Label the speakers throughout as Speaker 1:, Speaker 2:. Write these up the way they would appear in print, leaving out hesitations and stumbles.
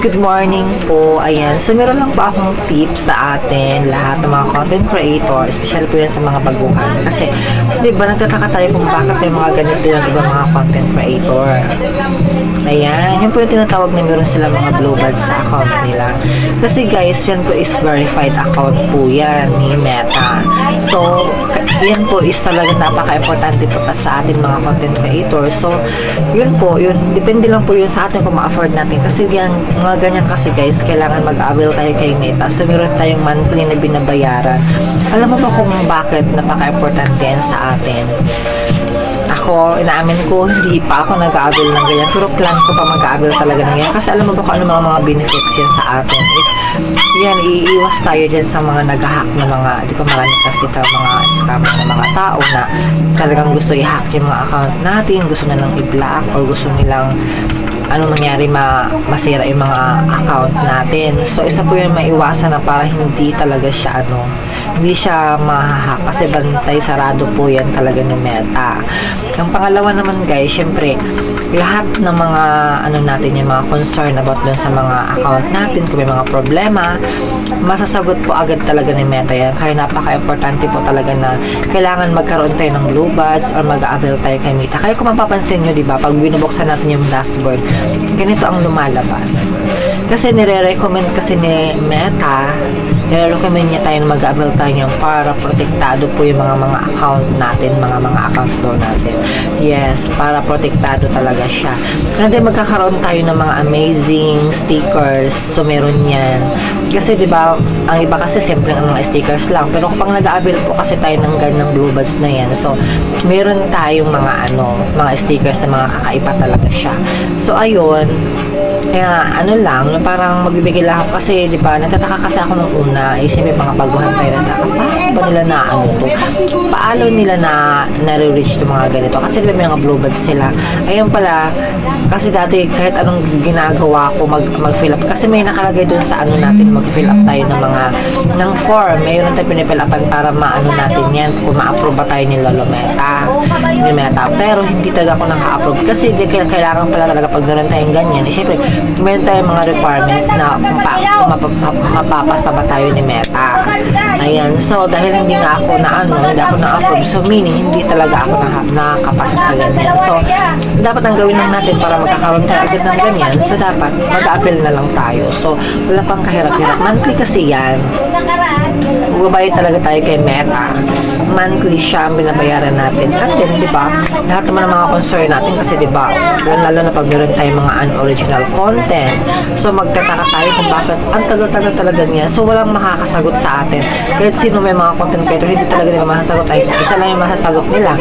Speaker 1: good morning po. Ayan, so meron lang po akong tips sa atin, lahat ng mga content creator, especially po yan sa mga baguhan. Kasi, di ba, nagtataka tayo kung bakit may mga ganito yung ibang mga content creator. Ayan, yun po yung tinatawag na meron sila mga blue badge sa account nila. Kasi guys, yan po is verified account po yan ni Meta. So, yan po is talaga napaka-importante po sa ating mga content creator. So, yun po, yun, depende lang po yun sa atin kung ma-afford natin. Kasi yan, mga ganyan kasi guys, kailangan mag-avail tayo kay Meta. So, meron tayong monthly na binabayaran. Alam mo ba kung bakit napaka-importante yan sa atin? Ako, inaamin ko, hindi pa ako nag-a-avail ng ganyan. Pero plan ko pa mag-a-avail talaga ng ganyan. Kasi alam mo ba kung ano mga benefits yan sa atin is, yan, iiwas tayo din sa mga nag-hack na mga, di ba marami kasi mga scammer na mga tao na talagang gusto i-hack yung mga account natin, gusto nilang i-block or gusto nilang ano mangyari masira yung mga account natin. So, isa po yun maiwasan na para hindi talaga siya hindi siya mahahack kasi bantay sarado po yan talaga ni Meta. Ang pangalawa naman guys, syempre, lahat ng mga natin, yung mga concern about dun sa mga account natin, kung may mga problema, masasagot po agad talaga ni Meta yan. Kaya napaka-importante po talaga na kailangan magkaroon tayo ng blue badge or mag-avail tayo kay Meta. Kaya kung mapapansin nyo, diba, pag binubuksan natin yung dashboard, ganito ang lumalabas. Kasi nire-recommend kasi ni Meta, nire-recommend niya tayo na mag-avail tayo para protektado po yung mga account natin, mga account daw natin. Yes, para protektado talaga siya. And then magkakaroon tayo ng mga amazing stickers. So meron yan. Kasi diba, ang iba kasi simple ang mga stickers lang. Pero kapag nag-avail po kasi tayo ng ganang blue badge na yan, so meron tayong mga mga stickers na mga kakaiba talaga siya. So ayun, kaya lang, parang magbibigay lang ako kasi, di ba, natataka kasi ako nung una, siyempre mga baguhan tayo, natataka, paano ba nila na to? Paano nila na-reach to mga ganito? Kasi di ba may mga blue badge sila. Ayun pala, kasi dati kahit anong ginagawa ko, mag-fill up, kasi may nakalagay dun sa natin, mag-fill up tayo ng form. Mayroon tayo pinifill upan para natin yan, kung ma-approve ba tayo ni Lolo Meta. Pero hindi talaga ako naka-approve kasi kailangan pala talaga pag naroon tayong ganyan. Siyempre, meron tayong mga requirements na kung mapapasa ba tayo ni Meta. Ayan. So, dahil hindi nga ako hindi ako na-approve. So, meaning, hindi talaga ako nakapasa sa ganyan. So, dapat ang gawin lang natin para magkakaroon tayo agad ng ganyan. So, dapat mag-a-avail na lang tayo. So, wala pang kahirap-hirap. Monthly kasi yan. Bubayad talaga tayo kay Meta. Monthly siya ang binabayaran natin. At then, di ba, lahat naman ng mga concern natin kasi, di ba, lalo na pag meron tayong mga unoriginal content. So, magtataka tayo kung bakit ang tagal-tagal talaga niya. So, walang makakasagot sa atin. Kahit sino may mga content creator, hindi talaga nila masasagot. Ay, isa lang yung masasagot nila.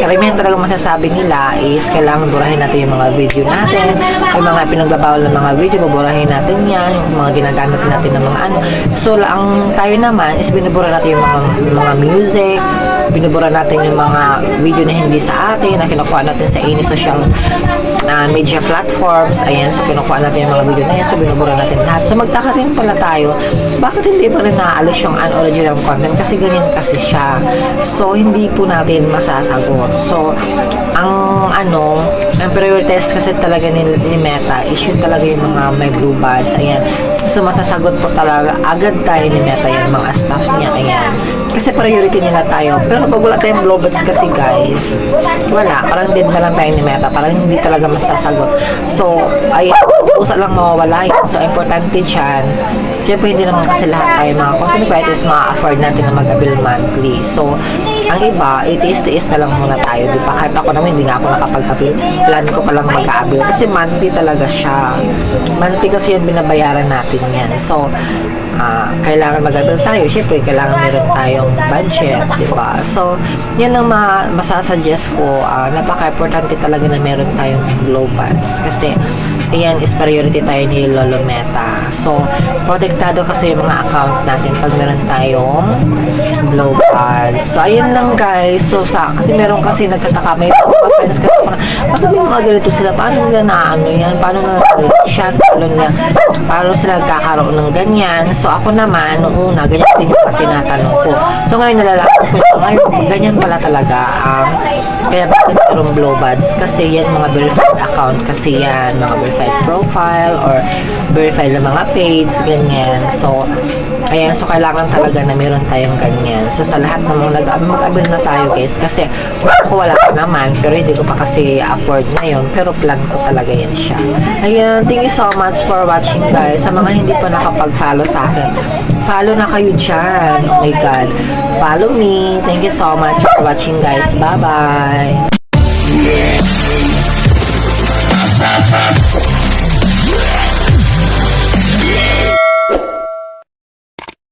Speaker 1: Karamihan talaga masasabi nila is kailangan burahin natin yung mga video natin. Yung mga pinagbabawal ng mga video, baburahin natin yan. Yung mga ginagamit natin ng mga So, ang tayo naman is binubura natin yung mga music, binubura natin yung mga video na hindi sa atin, na kinukuha natin sa any social media platforms. Ayan, so kinukuha natin yung mga video na yan, so binubura natin lahat. So magtaka rin pala tayo, bakit hindi pa rin naaalis yung unoriginal content? Kasi ganyan kasi siya. So, hindi po natin masasagot. So, ang priorities kasi talaga ni Meta is yun talaga yung mga may blue badge. Ayan. So, masasagot po talaga agad tayo ni Meta yan, mga staff niya. Ayan. Kasi priority nila tayo. Pero pag wala tayong blue badge kasi guys, wala. Parang din na lang tayo ni Meta. Parang hindi talaga masasagot. So, ayan. Usa lang mawawala yun. So, importante dyan. Siyempre, hindi naman kasi lahat tayo mga content creators ma-afford natin na mag-avail monthly. So, ang iba, itiis-tiis na lang muna tayo. Di ba? Kahit ako naman, hindi nga ako nakapag-avail. Plan ko palang mag-avail. Kasi monthly talaga siya. Monthly kasi yung binabayaran natin yan. So, kailangan mag-avail tayo. Siyempre, kailangan meron tayong budget, di ba? So, yan ang masasuggest ko. Napaka-importante talaga na meron tayong glow badge. Kasi, ayan is priority tayo ni Lolo Meta. So, protektado kasi yung mga account natin pag meron tayong glow badge. So, ayun lang guys. So, kasi meron kasi nagtataka. May mga friends kasi ako na, bakit may mga ganito sila? Paano nila yan? Paano na siya? Paano sila nagkakaroon ng ganyan? So, ako naman, noong una, ganyan din yung tinatanong ko. So, ngayon nalalaman ko na ngayon, ganyan pala talaga kaya bakit merong blue badge? Kasi yan, mga verified account kasi yan, mga verified verified profile or verified na mga page, ganyan. So, ayan, so kailangan talaga na meron tayong ganyan. So, sa lahat ng mga mag-avail na tayo guys, kasi ako wala pa naman, pero hindi ko pa kasi afford na yun, pero plan ko talaga yan siya. Ayan, thank you so much for watching guys. Sa mga hindi pa nakapag-follow sa akin, follow na kayo dyan. Oh my God. Follow me. Thank you so much for watching guys. Bye-bye.